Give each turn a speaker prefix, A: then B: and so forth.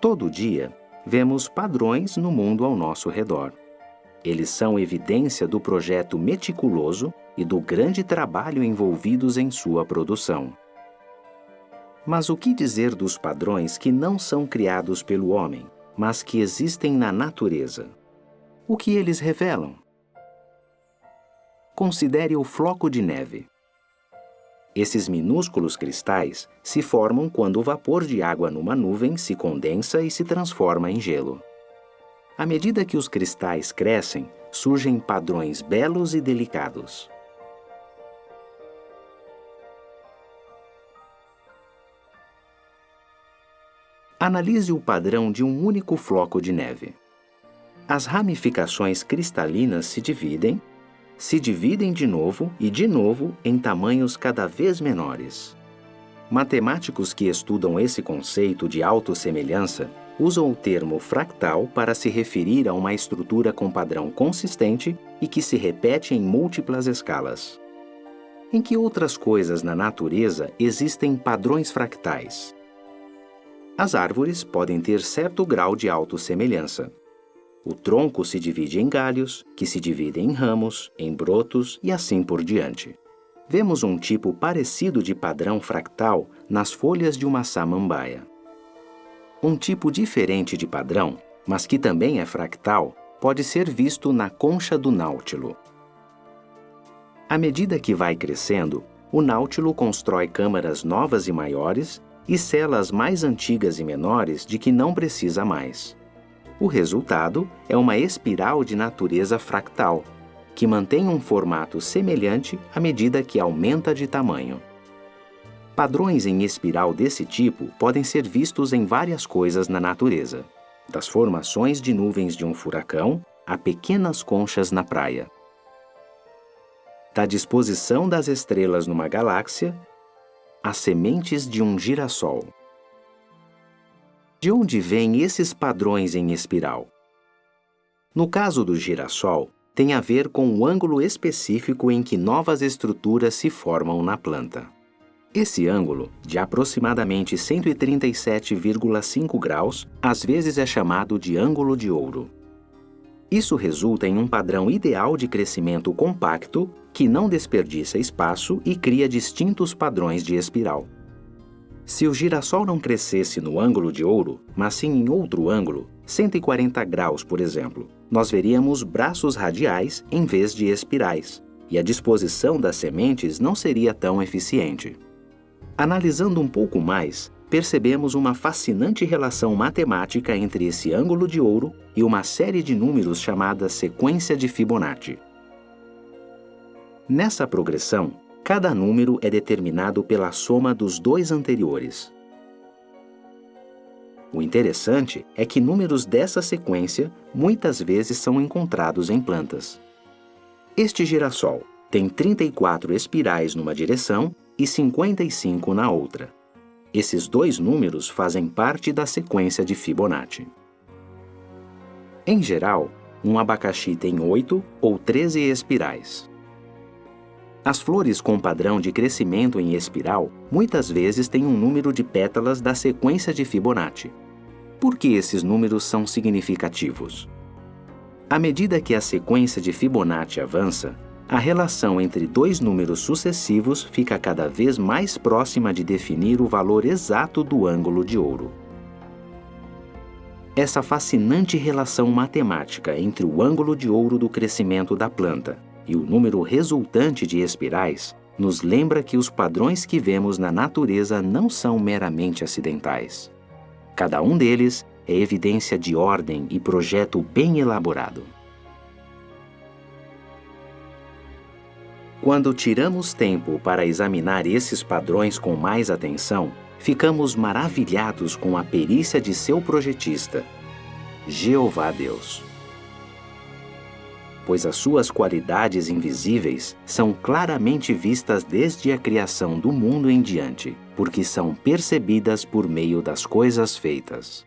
A: Todo dia, vemos padrões no mundo ao nosso redor. Eles são evidência do projeto meticuloso e do grande trabalho envolvidos em sua produção. Mas o que dizer dos padrões que não são criados pelo homem, mas que existem na natureza? O que eles revelam? Considere o floco de neve. Esses minúsculos cristais se formam quando o vapor de água numa nuvem se condensa e se transforma em gelo. À medida que os cristais crescem, surgem padrões belos e delicados. Analise o padrão de um único floco de neve. As ramificações cristalinas se dividem de novo e de novo em tamanhos cada vez menores. Matemáticos que estudam esse conceito de autossemelhança usam o termo fractal para se referir a uma estrutura com padrão consistente e que se repete em múltiplas escalas. Em que outras coisas na natureza existem padrões fractais? As árvores podem ter certo grau de autossemelhança. O tronco se divide em galhos, que se dividem em ramos, em brotos e assim por diante. Vemos um tipo parecido de padrão fractal nas folhas de uma samambaia. Um tipo diferente de padrão, mas que também é fractal, pode ser visto na concha do náutilo. À medida que vai crescendo, o náutilo constrói câmaras novas e maiores e cela as mais antigas e menores de que não precisa mais. O resultado é uma espiral de natureza fractal, que mantém um formato semelhante à medida que aumenta de tamanho. Padrões em espiral desse tipo podem ser vistos em várias coisas na natureza, das formações de nuvens de um furacão a pequenas conchas na praia. Da disposição das estrelas numa galáxia às sementes de um girassol. De onde vêm esses padrões em espiral? No caso do girassol, tem a ver com o ângulo específico em que novas estruturas se formam na planta. Esse ângulo, de aproximadamente 137,5 graus, às vezes é chamado de ângulo de ouro. Isso resulta em um padrão ideal de crescimento compacto que não desperdiça espaço e cria distintos padrões de espiral. Se o girassol não crescesse no ângulo de ouro, mas sim em outro ângulo, 140 graus, por exemplo, nós veríamos braços radiais em vez de espirais, e a disposição das sementes não seria tão eficiente. Analisando um pouco mais, percebemos uma fascinante relação matemática entre esse ângulo de ouro e uma série de números chamada sequência de Fibonacci. Nessa progressão, cada número é determinado pela soma dos dois anteriores. O interessante é que números dessa sequência muitas vezes são encontrados em plantas. Este girassol tem 34 espirais numa direção e 55 na outra. Esses dois números fazem parte da sequência de Fibonacci. Em geral, um abacaxi tem 8 ou 13 espirais. As flores com padrão de crescimento em espiral muitas vezes têm um número de pétalas da sequência de Fibonacci. Por que esses números são significativos? À medida que a sequência de Fibonacci avança, a relação entre dois números sucessivos fica cada vez mais próxima de definir o valor exato do ângulo de ouro. Essa fascinante relação matemática entre o ângulo de ouro do crescimento da planta e o número resultante de espirais nos lembra que os padrões que vemos na natureza não são meramente acidentais. Cada um deles é evidência de ordem e projeto bem elaborado. Quando tiramos tempo para examinar esses padrões com mais atenção, ficamos maravilhados com a perícia de seu projetista, Jeová Deus. Pois as suas qualidades invisíveis são claramente vistas desde a criação do mundo em diante, porque são percebidas por meio das coisas feitas.